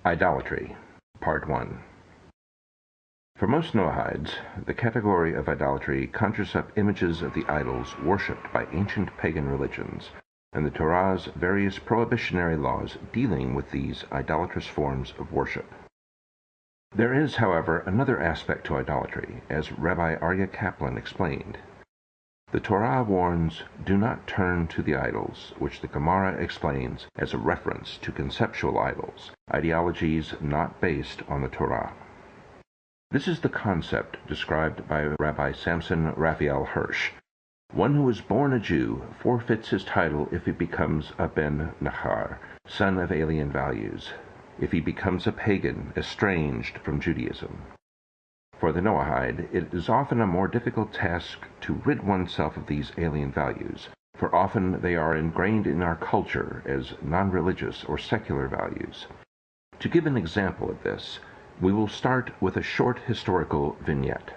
Idolatry, Part 1. For most Noahides, the category of idolatry conjures up images of the idols worshipped by ancient pagan religions, and the Torah's various prohibitionary laws dealing with these idolatrous forms of worship. There is, however, another aspect to idolatry, as Rabbi Aryeh Kaplan explained. The Torah warns, "Do not turn to the idols," which the Gemara explains as a reference to conceptual idols, ideologies not based on the Torah. This is the concept described by Rabbi Samson Raphael Hirsch. One who is born a Jew forfeits his title if he becomes a ben Nachar, son of alien values, if he becomes a pagan, estranged from Judaism. For the Noahide, it is often a more difficult task to rid oneself of these alien values, for often they are ingrained in our culture as non-religious or secular values. To give an example of this, we will start with a short historical vignette.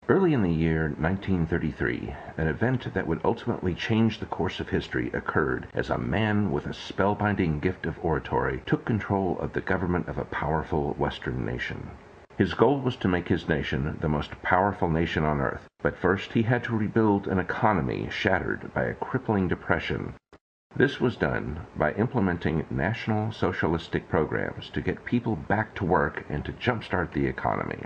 Early in the year 1933, an event that would ultimately change the course of history occurred as a man with a spellbinding gift of oratory took control of the government of a powerful Western nation. His goal was to make his nation the most powerful nation on earth, but first he had to rebuild an economy shattered by a crippling depression. This was done by implementing national socialistic programs to get people back to work and to jumpstart the economy.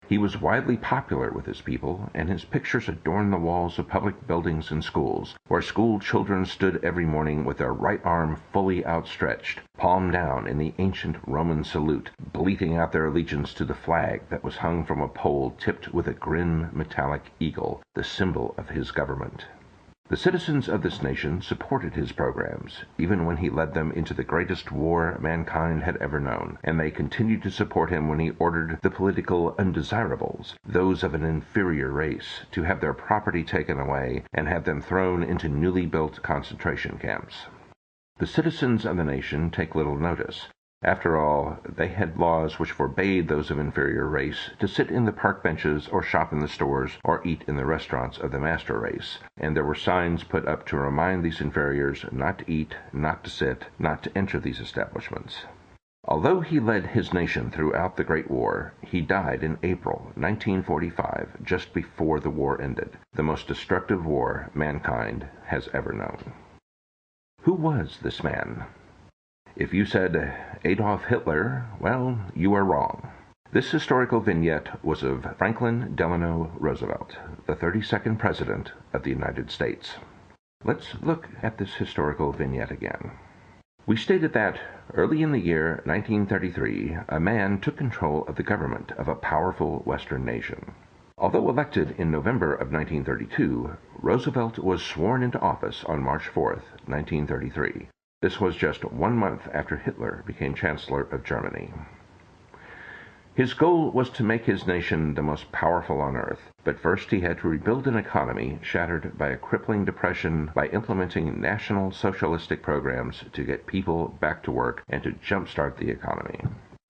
He was widely popular with his people, and his pictures adorn the walls of public buildings and schools, where school children stood every morning with their right arm fully outstretched, palm down in the ancient Roman salute, bleating out their allegiance to the flag that was hung from a pole tipped with a grim metallic eagle, the symbol of his government. The citizens of this nation supported his programs, even when he led them into the greatest war mankind had ever known, and they continued to support him when he ordered the political undesirables, those of an inferior race, to have their property taken away and have them thrown into newly built concentration camps. The citizens of the nation take little notice. After all, they had laws which forbade those of inferior race to sit in the park benches or shop in the stores or eat in the restaurants of the master race, and there were signs put up to remind these inferiors not to eat, not to sit, not to enter these establishments. Although he led his nation throughout the Great War, he died in April 1945, just before the war ended, the most destructive war mankind has ever known. Who was this man? If you said Adolf Hitler, well, you are wrong. This historical vignette was of Franklin Delano Roosevelt, the 32nd President of the United States. Let's look at this historical vignette again. We stated that, early in the year 1933, a man took control of the government of a powerful Western nation. Although elected in November of 1932, Roosevelt was sworn into office on March 4, 1933. This was just 1 month after Hitler became Chancellor of Germany. His goal was to make his nation the most powerful on earth, but first he had to rebuild an economy shattered by a crippling depression by implementing national socialistic programs to get people back to work and to jumpstart the economy.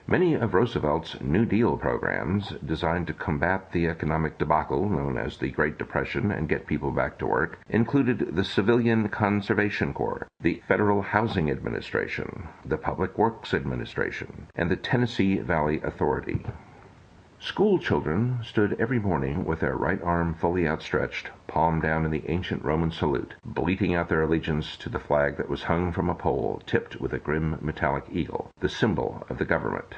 Many of Roosevelt's New Deal programs, designed to combat the economic debacle known as the Great Depression and get people back to work, included the Civilian Conservation Corps, the Federal Housing Administration, the Public Works Administration, and the Tennessee Valley Authority. School children stood every morning with their right arm fully outstretched, palm down in the ancient Roman salute, bleating out their allegiance to the flag that was hung from a pole tipped with a grim metallic eagle, the symbol of the government.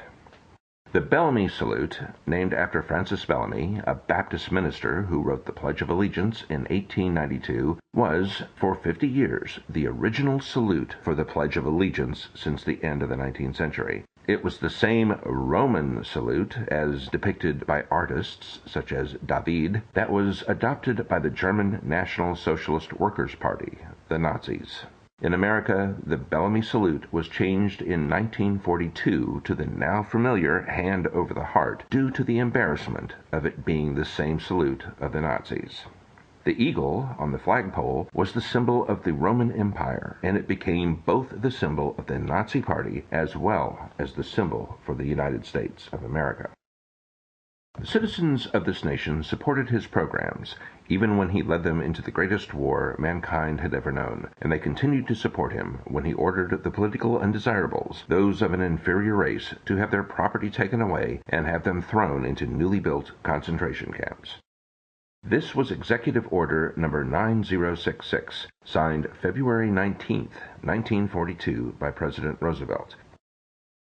The Bellamy Salute, named after Francis Bellamy, a Baptist minister who wrote the Pledge of Allegiance in 1892, was, for 50 years, the original salute for the Pledge of Allegiance since the end of the 19th century. It was the same Roman salute, as depicted by artists such as David, that was adopted by the German National Socialist Workers' Party, the Nazis. In America, the Bellamy salute was changed in 1942 to the now familiar hand over the heart, due to the embarrassment of it being the same salute of the Nazis. The eagle on the flagpole was the symbol of the Roman Empire, and it became both the symbol of the Nazi Party as well as the symbol for the United States of America. The citizens of this nation supported his programs, even when he led them into the greatest war mankind had ever known, and they continued to support him when he ordered the political undesirables, those of an inferior race, to have their property taken away and have them thrown into newly built concentration camps. This was Executive Order Number 9066, signed February 19, 1942, by President Roosevelt.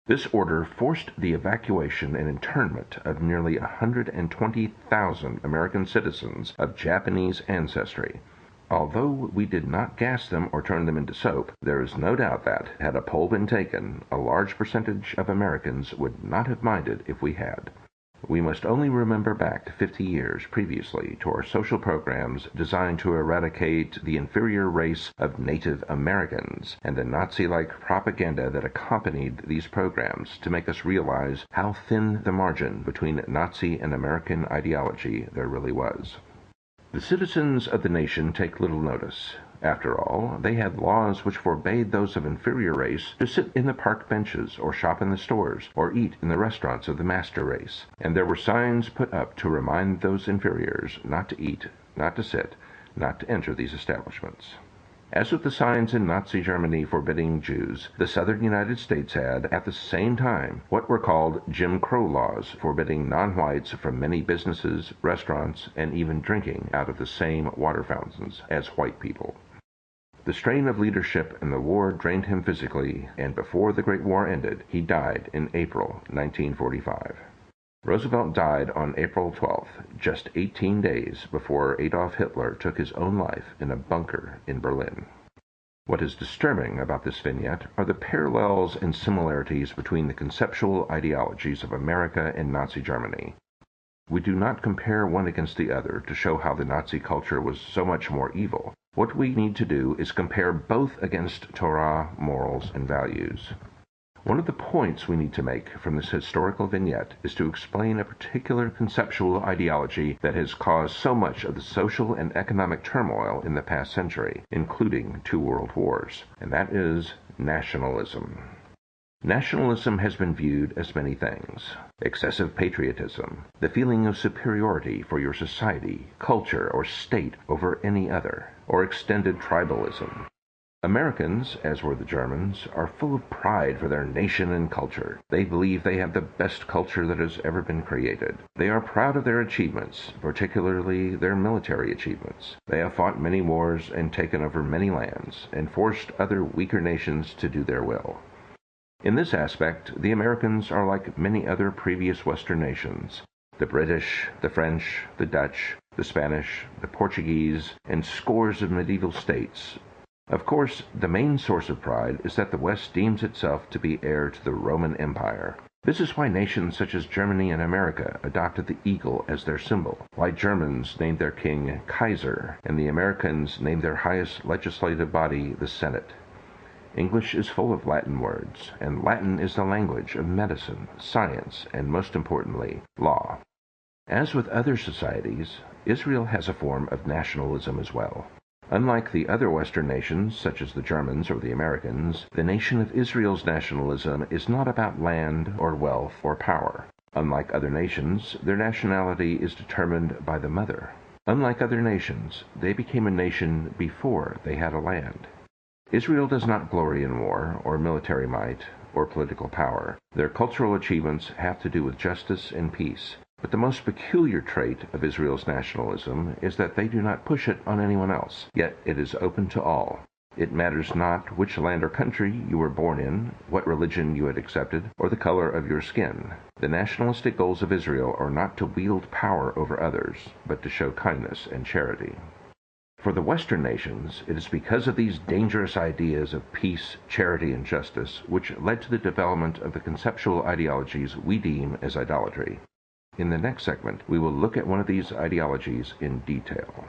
This order forced the evacuation and internment of nearly 120,000 American citizens of Japanese ancestry. Although we did not gas them or turn them into soap, there is no doubt that, had a poll been taken, a large percentage of Americans would not have minded if we had. We must only remember back to 50 years previously to our social programs designed to eradicate the inferior race of Native Americans and the Nazi-like propaganda that accompanied these programs to make us realize how thin the margin between Nazi and American ideology there really was. The citizens of the nation take little notice. After all, they had laws which forbade those of inferior race to sit in the park benches, or shop in the stores, or eat in the restaurants of the master race, and there were signs put up to remind those inferiors not to eat, not to sit, not to enter these establishments. As with the signs in Nazi Germany forbidding Jews, the southern United States had, at the same time, what were called Jim Crow laws forbidding non-whites from many businesses, restaurants, and even drinking out of the same water fountains as white people. The strain of leadership in the war drained him physically, and before the Great War ended, he died in April 1945. Roosevelt died on April 12th, just 18 days before Adolf Hitler took his own life in a bunker in Berlin. What is disturbing about this vignette are the parallels and similarities between the conceptual ideologies of America and Nazi Germany. We do not compare one against the other to show how the Nazi culture was so much more evil. What we need to do is compare both against Torah, morals, and values. One of the points we need to make from this historical vignette is to explain a particular conceptual ideology that has caused so much of the social and economic turmoil in the past century, including 2 world wars, and that is nationalism. Nationalism has been viewed as many things: excessive patriotism, the feeling of superiority for your society, culture, or state over any other, or extended tribalism. Americans, as were the Germans, are full of pride for their nation and culture. They believe they have the best culture that has ever been created. They are proud of their achievements, particularly their military achievements. They have fought many wars and taken over many lands, and forced other weaker nations to do their will. In this aspect, the Americans are like many other previous Western nations: the British, the French, the Dutch, the Spanish, the Portuguese, and scores of medieval states. Of course, the main source of pride is that the West deems itself to be heir to the Roman Empire. This is why nations such as Germany and America adopted the eagle as their symbol, why Germans named their king Kaiser, and the Americans named their highest legislative body the Senate. English is full of Latin words, and Latin is the language of medicine, science, and most importantly, law. As with other societies, Israel has a form of nationalism as well. Unlike the other Western nations, such as the Germans or the Americans, the nation of Israel's nationalism is not about land or wealth or power. Unlike other nations, their nationality is determined by the mother. Unlike other nations, they became a nation before they had a land. Israel does not glory in war, or military might, or political power. Their cultural achievements have to do with justice and peace. But the most peculiar trait of Israel's nationalism is that they do not push it on anyone else, yet it is open to all. It matters not which land or country you were born in, what religion you had accepted, or the color of your skin. The nationalistic goals of Israel are not to wield power over others, but to show kindness and charity. For the Western nations, it is because of these dangerous ideas of peace, charity, and justice which led to the development of the conceptual ideologies we deem as idolatry. In the next segment, we will look at one of these ideologies in detail.